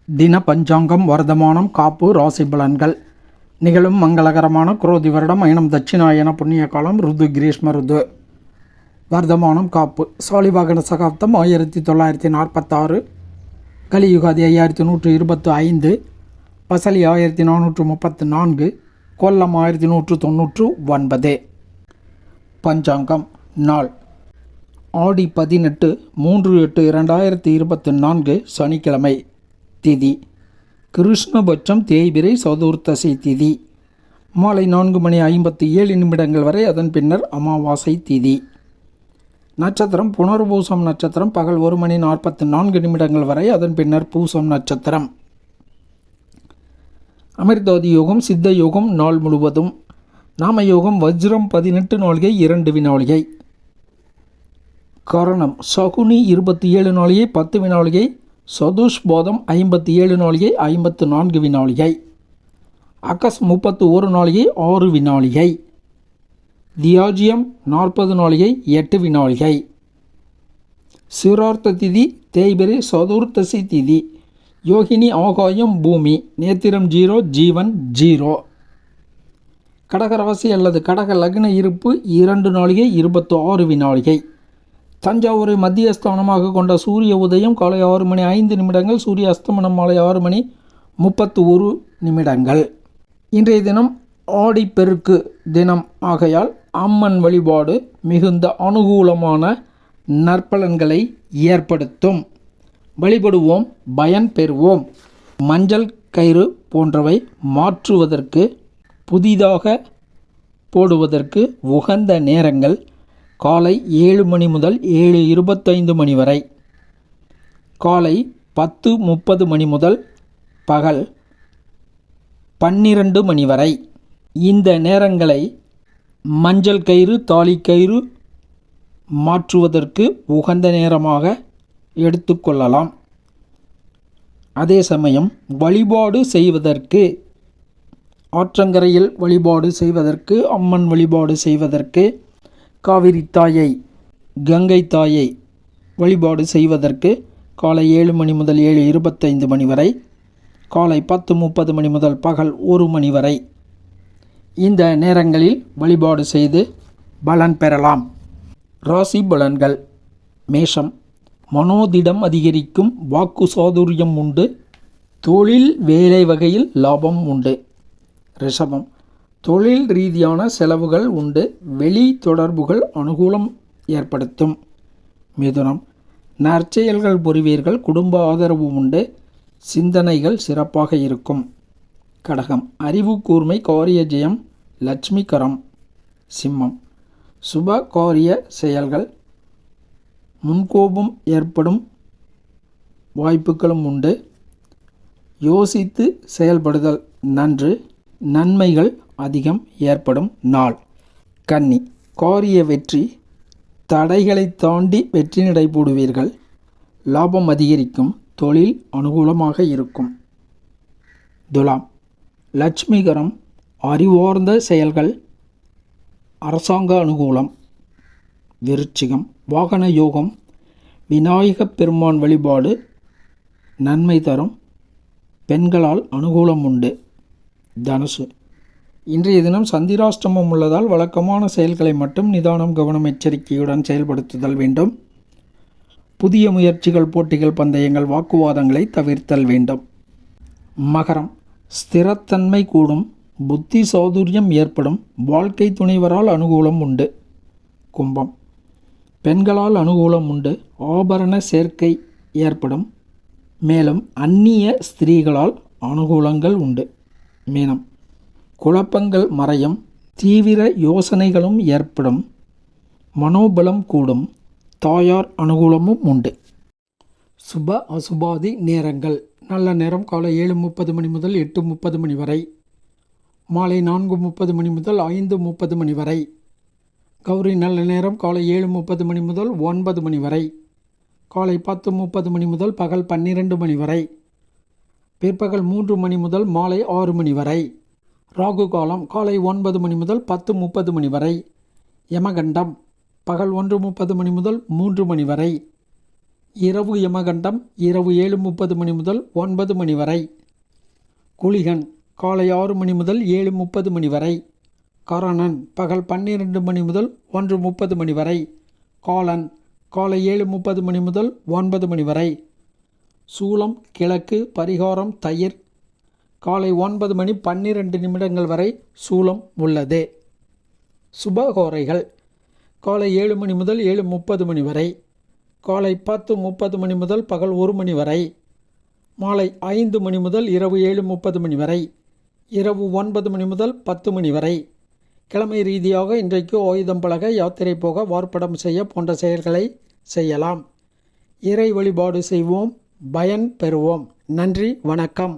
தின பஞ்சாங்கம் வர்த்தமானம் காப்பு ராசி பலன்கள். நிகழும் மங்களகரமான குரோதி வருடம் ஐனம் தட்சிணாயன புண்ணிய காலம் ருது கிரீஷ்ம ருது. வர்த்தமானம் காப்பு சாலிவாகன சகாப்தம் 1946, கலியுகாதி 5125, பசலி 1434, கொல்லம் 1199. பஞ்சாங்கம் நாள் ஆடி 18 3/8/2024 சனிக்கிழமை. திதி கிருஷ்ணபட்சம் தேய்பிரை சதுர்த்தசி திதி. மாலை 4:57 வரை, அதன் பின்னர் அமாவாசை திதி. நட்சத்திரம் புனர்பூசம் நட்சத்திரம் பகல் 1:44 வரை, அதன் பின்னர் பூசம் நட்சத்திரம். அமிர்தாதி யோகம் சித்த யோகம் நாள் முழுவதும். நாமயோகம் வஜ்ரம் 18 நாளிகை 2 வினாளிகை. கரணம் சகுனி 27 நாளிகை 10 வினாளிகை. சதுஷ்போதம் 57 நாளிகை 54 வினாளிகை. அகஸ் 31 நாளிகை 6 வினாளிகை. தியாஜியம் 40 நாளிகை 8 வினாளிகை. சிரார்த்த திதி தேய்பிரை சதுர்த்தசி திதி. யோகினி ஆகாயம் பூமி. நேத்திரம் 0, ஜீவன் 0. கடகராசி அல்லது கடக லக்ன இருப்பு 2 நாளிகை 26 வினாளிகை. தஞ்சாவூரை மத்தியஸ்தானமாக கொண்ட சூரிய உதயம் காலை 6:05, சூரிய அஸ்தமனம் மாலை 6:31. இன்றைய தினம் ஆடிப்பெருக்கு தினம் ஆகையால் அம்மன் வழிபாடு மிகுந்த அனுகூலமான நற்பலன்களை ஏற்படுத்தும். வழிபடுவோம், பயன் பெறுவோம். மஞ்சள் கயிறு போன்றவை மாற்றுவதற்கு, புதிதாக போடுவதற்கு உகந்த நேரங்கள் காலை 7 மணி முதல் 7:25 வரை, காலை 10:30 முதல் பகல் 12 வரை. இந்த நேரங்களை மஞ்சள் கயிறு தாலிக்கயிறு மாற்றுவதற்கு உகந்த நேரமாக எடுத்துக்கொள்ளலாம். அதே சமயம் வழிபாடு செய்வதற்கு, ஆற்றங்கரையில் வழிபாடு செய்வதற்கு, அம்மன் வழிபாடு செய்வதற்கு, காவிரி தாயை கங்கை தாயை வழிபாடு செய்வதற்கு காலை 7 மணி முதல் 7:25 வரை, காலை 10:30 முதல் பகல் 1 வரை இந்த நேரங்களில் வழிபாடு செய்து பலன் பெறலாம். ராசி பலன்கள். மேஷம் மனோதிடம் அதிகரிக்கும், வாக்கு சாதுரியம் உண்டு, தொழில் வேலை வகையில் லாபம் உண்டு. ரிஷபம் தொழில் ரீதியான செலவுகள் உண்டு, வெளி தொடர்புகள் அனுகூலம் ஏற்படுத்தும். மிதுனம் நற்செயல்கள் புரிவீர்கள், குடும்ப ஆதரவு உண்டு, சிந்தனைகள் சிறப்பாக இருக்கும். கடகம் அறிவு கூர்மை, காரிய ஜெயம், லட்சுமி கரம். சிம்மம் சுப காரிய செயல்கள், முன்கோபம் ஏற்படும் வாய்ப்புகளும் உண்டு, யோசித்து செயல்படுதல் நன்று, நன்மைகள் அதிகம் ஏற்படும் நாள். கன்னி காரிய வெற்றி, தடைகளை தாண்டி வெற்றி நடை போடுவீர்கள், லாபம் அதிகரிக்கும், தொழில் அனுகூலமாக இருக்கும். துலாம் லட்சுமிகரம், அறிவார்ந்த செயல்கள், அரசாங்க அனுகூலம். விருச்சிகம் வாகன யோகம், விநாயகப் பெருமான் வழிபாடு நன்மை தரும், பெண்களால் அனுகூலம் உண்டு. தனுசு இன்றைய தினம் சந்திராஷ்டமம் உள்ளதால் வழக்கமான செயல்களை மட்டும் நிதானம் கவனம் எச்சரிக்கையுடன் செயல்படுத்துதல் வேண்டும். புதிய முயற்சிகள் போட்டிகள் பந்தயங்கள் வாக்குவாதங்களை தவிர்த்தல் வேண்டும். மகரம் ஸ்திரத்தன்மை கூடும், புத்தி சாதுரியம் ஏற்படும், வாழ்க்கை துணைவரால் அனுகூலம் உண்டு. கும்பம் பெண்களால் அனுகூலம் உண்டு, ஆபரண சேர்க்கை ஏற்படும், மேலும் அந்நிய ஸ்திரீகளால் அனுகூலங்கள் உண்டு. மீனம் குழப்பங்கள் மறையும், தீவிர யோசனைகளும் ஏற்படும், மனோபலம் கூடும், தாயார் அனுகூலமும் உண்டு. சுப அசுபாதி நேரங்கள். நல்ல நேரம் காலை 7:30 முதல் 8:30 வரை, மாலை 4:30 முதல் 5:30 வரை. கௌரி நல்ல நேரம் காலை 7:30 முதல் 9 வரை, காலை 10:30 முதல் பகல் 12 வரை. பிற்பகல் 3 முதல் மாலை 6 வரை. ராகு காலம் காலை 9 முதல் 10:30 வரை. யமகண்டம் பகல் 1:30 முதல் 3 வரை. இரவு யமகண்டம் இரவு 7:30 மணி முதல் 9 மணி வரை. குளிகன் காலை 6 மணி முதல் 7:30 மணி வரை. கரணன் பகல் 12 மணி முதல் 1:30 மணி வரை. காலன் காலை 7:30 மணி முதல் 9 மணி வரை. சூலம் கிழக்கு, பரிகாரம் தயிர். காலை 9 மணி 12 நிமிடங்கள் வரை சூலம் உள்ளது. சுபகோரைகள் காலை 7 மணி முதல் 7:30 மணி வரை. காலை 10:30 மணி முதல் பகல் 1 மணி வரை. மாலை 5 மணி முதல் இரவு 7:30 மணி வரை. இரவு 9 மணி முதல் 10 மணி வரை. கிழமை ரீதியாக இன்றைக்கு ஆயுதம் பழக, யாத்திரை போக, வார்ப்படம் செய்ய போன்ற செயல்களை செய்யலாம். இறை வழிபாடு செய்வோம், பயன் பெறுவோம். நன்றி, வணக்கம்.